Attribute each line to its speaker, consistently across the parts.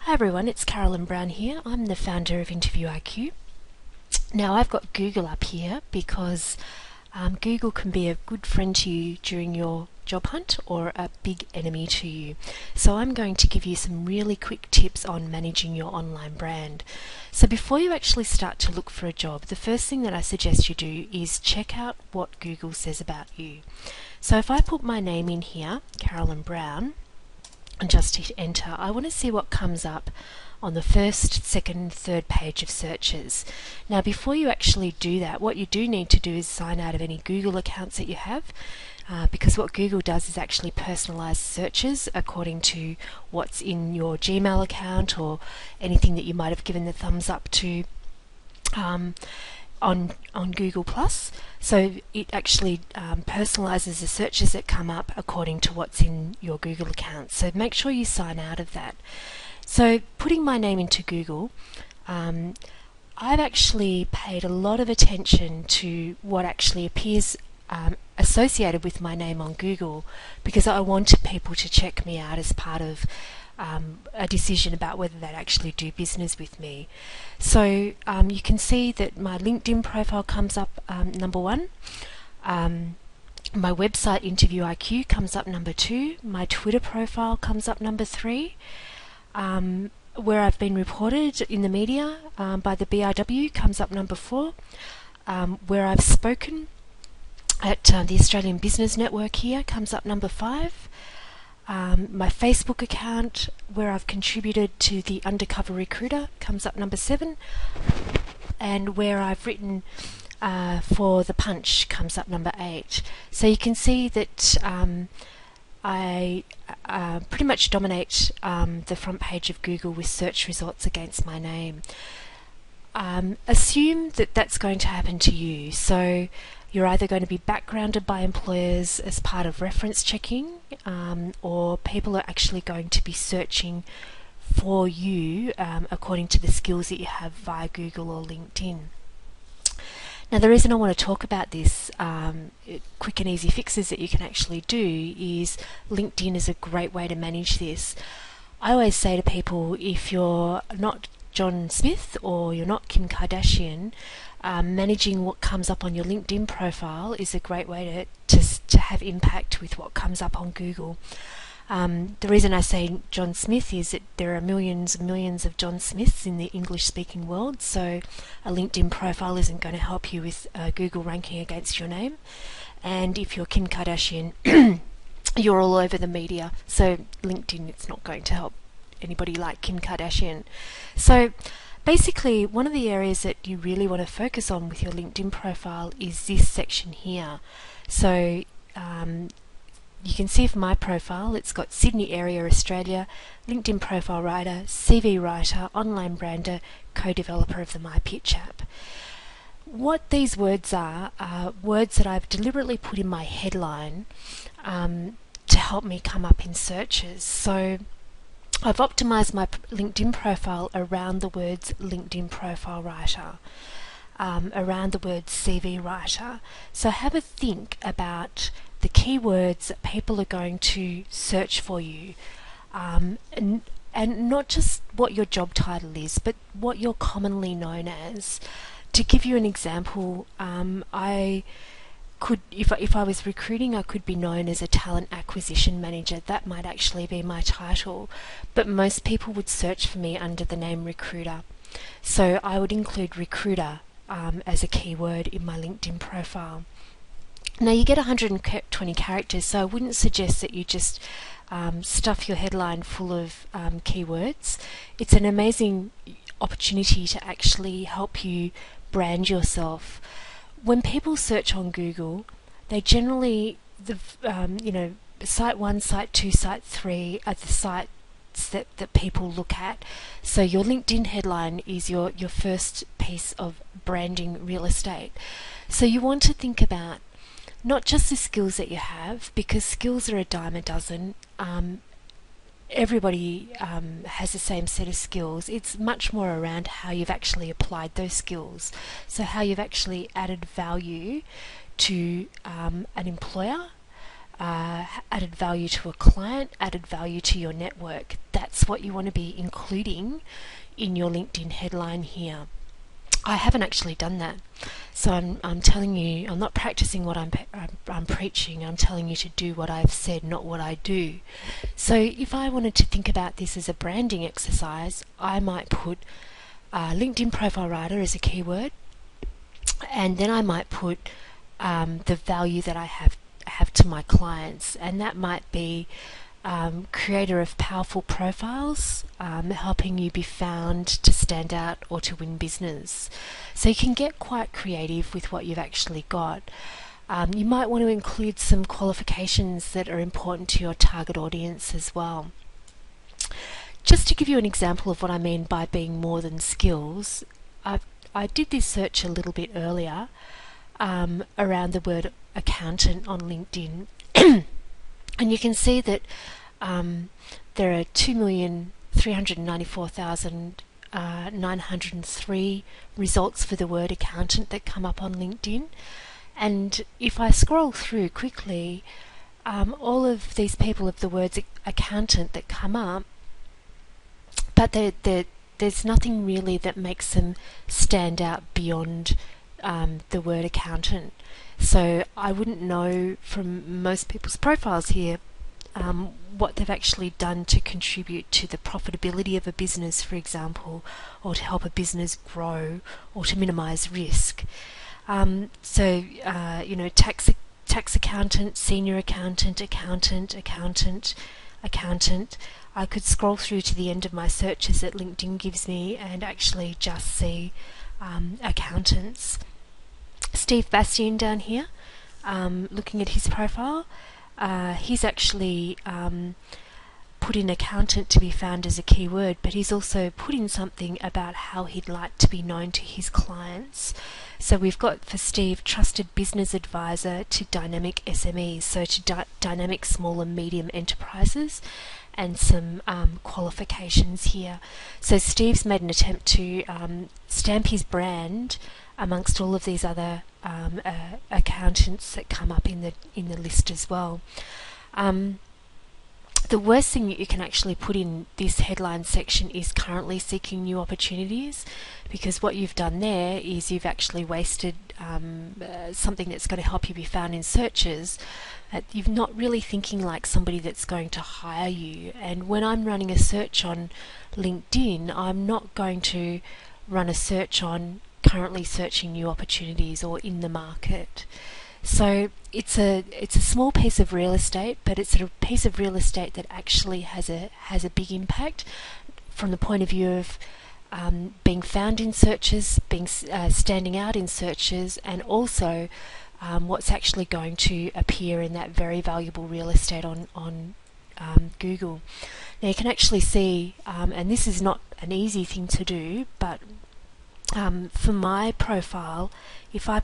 Speaker 1: Hi everyone, it's Carolyn Brown here. I'm the founder of Interview IQ. Now I've got Google up here because Google can be a good friend to you during your job hunt or a big enemy to you. So I'm going to give you some really quick tips on managing your online brand. So before you actually start to look for a job, the first thing that I suggest you do is check out what Google says about you. So if I put my name in here, Carolyn Brown, and just hit enter, I want to see what comes up on the first, second, third page of searches. Now before you actually do that, what you do need to do is sign out of any Google accounts that you have, because what Google does is actually personalize searches according to what's in your Gmail account or anything that you might have given the thumbs up to on Google+. So it actually personalizes the searches that come up according to what's in your Google account. So make sure you sign out of that. So putting my name into Google, I've actually paid a lot of attention to what actually appears associated with my name on Google, because I wanted people to check me out as part of a decision about whether they'd actually do business with me. So you can see that my LinkedIn profile comes up number 1. My website Interview IQ comes up number 2. My Twitter profile comes up number 3. Where I've been reported in the media by the BIW comes up number 4. Where I've spoken at the Australian Business Network here comes up number 5. My Facebook account, where I've contributed to the Undercover Recruiter, comes up number 7, and where I've written for The Punch comes up number 8. So you can see that I pretty much dominate the front page of Google with search results against my name. Assume that that's going to happen to you. So you're either going to be backgrounded by employers as part of reference checking, or people are actually going to be searching for you according to the skills that you have via Google or LinkedIn. Now the reason I want to talk about this quick and easy fixes that you can actually do is LinkedIn is a great way to manage this. I always say to people, if you're not John Smith or you're not Kim Kardashian, managing what comes up on your LinkedIn profile is a great way to have impact with what comes up on Google. The reason I say John Smith is that there are millions and millions of John Smiths in the English-speaking world, so a LinkedIn profile isn't going to help you with Google ranking against your name. And if you're Kim Kardashian, you're all over the media, so LinkedIn, it's not going to help anybody like Kim Kardashian. So basically, one of the areas that you really want to focus on with your LinkedIn profile is this section here. So you can see for my profile, it's got Sydney area, Australia, LinkedIn profile writer, CV writer, online brander, co-developer of the My Pitch app. What these words are words that I've deliberately put in my headline to help me come up in searches. So I've optimized my LinkedIn profile around the words LinkedIn profile writer, around the words CV writer. So have a think about the keywords that people are going to search for you, and not just what your job title is, but what you're commonly known as. To give you an example, I could, if I was recruiting, I could be known as a talent acquisition manager. That might actually be my title, but most people would search for me under the name recruiter. So I would include recruiter as a keyword in my LinkedIn profile. Now you get 120 characters, so I wouldn't suggest that you just stuff your headline full of keywords. It's an amazing opportunity to actually help you brand yourself. When people search on Google, they generally, site 1, site 2, site 3 are the sites that people look at. So your LinkedIn headline is your first piece of branding real estate. So you want to think about not just the skills that you have, because skills are a dime a dozen. Everybody has the same set of skills. It's much more around how you've actually applied those skills. So how you've actually added value to an employer, added value to a client, added value to your network. That's what you want to be including in your LinkedIn headline here. I haven't actually done that, so I'm telling you, I'm not practicing what I'm preaching. I'm telling you to do what I've said, not what I do. So if I wanted to think about this as a branding exercise, I might put LinkedIn profile writer as a keyword, and then I might put the value that I have to my clients, and that might be creator of powerful profiles, helping you be found to stand out or to win business. So you can get quite creative with what you've actually got. You might want to include some qualifications that are important to your target audience as well. Just to give you an example of what I mean by being more than skills, I did this search a little bit earlier around the word accountant on LinkedIn. And you can see that there are 2,394,903 results for the word accountant that come up on LinkedIn. And if I scroll through quickly, all of these people have the words accountant that come up, but there's nothing really that makes them stand out beyond the word accountant. So I wouldn't know from most people's profiles here what they've actually done to contribute to the profitability of a business, for example, or to help a business grow, or to minimise risk. You know, tax accountant, senior accountant, accountant. I could scroll through to the end of my searches that LinkedIn gives me and actually just see accountants. Steve Bastian down here, looking at his profile, he's actually put in accountant to be found as a keyword, but he's also put in something about how he'd like to be known to his clients. So we've got for Steve, trusted business advisor to dynamic SMEs, so to dynamic small and medium enterprises, and some qualifications here. So Steve's made an attempt to stamp his brand amongst all of these other accountants that come up in the list as well. The worst thing that you can actually put in this headline section is currently seeking new opportunities, because what you've done there is you've actually wasted something that's going to help you be found in searches. You're not really thinking like somebody that's going to hire you. And when I'm running a search on LinkedIn, I'm not going to run a search on currently searching new opportunities or in the market. So it's a small piece of real estate, but it's a piece of real estate that actually has a big impact from the point of view of being found in searches, being standing out in searches, and also what's actually going to appear in that very valuable real estate on Google. Now you can actually see, and this is not an easy thing to do, but for my profile, if I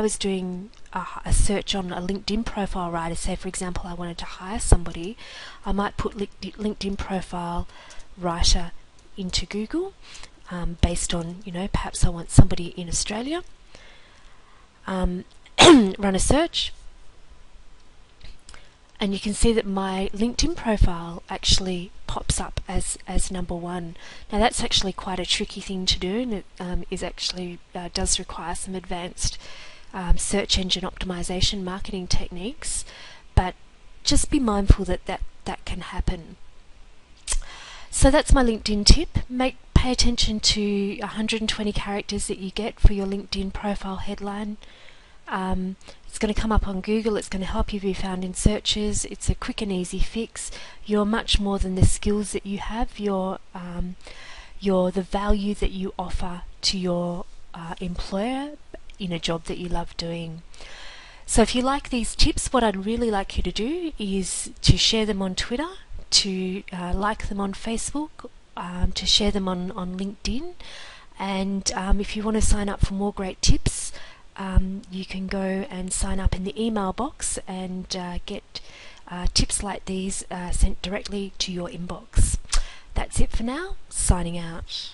Speaker 1: was doing a search on a LinkedIn profile writer, say for example I wanted to hire somebody, I might put LinkedIn profile writer into Google, based on, you know, perhaps I want somebody in Australia. Run a search, and you can see that my LinkedIn profile actually pops up as number one. Now that's actually quite a tricky thing to do, and it is actually does require some advanced search engine optimization marketing techniques, but just be mindful that can happen. So that's my LinkedIn tip. Pay attention to 120 characters that you get for your LinkedIn profile headline. It's going to come up on Google. It's going to help you be found in searches. It's a quick and easy fix. You're much more than the skills that you have. You're the value that you offer to your employer in a job that you love doing. So if you like these tips, what I'd really like you to do is to share them on Twitter, to like them on Facebook, to share them on LinkedIn, and if you want to sign up for more great tips, you can go and sign up in the email box and get tips like these sent directly to your inbox. That's it for now. Signing out.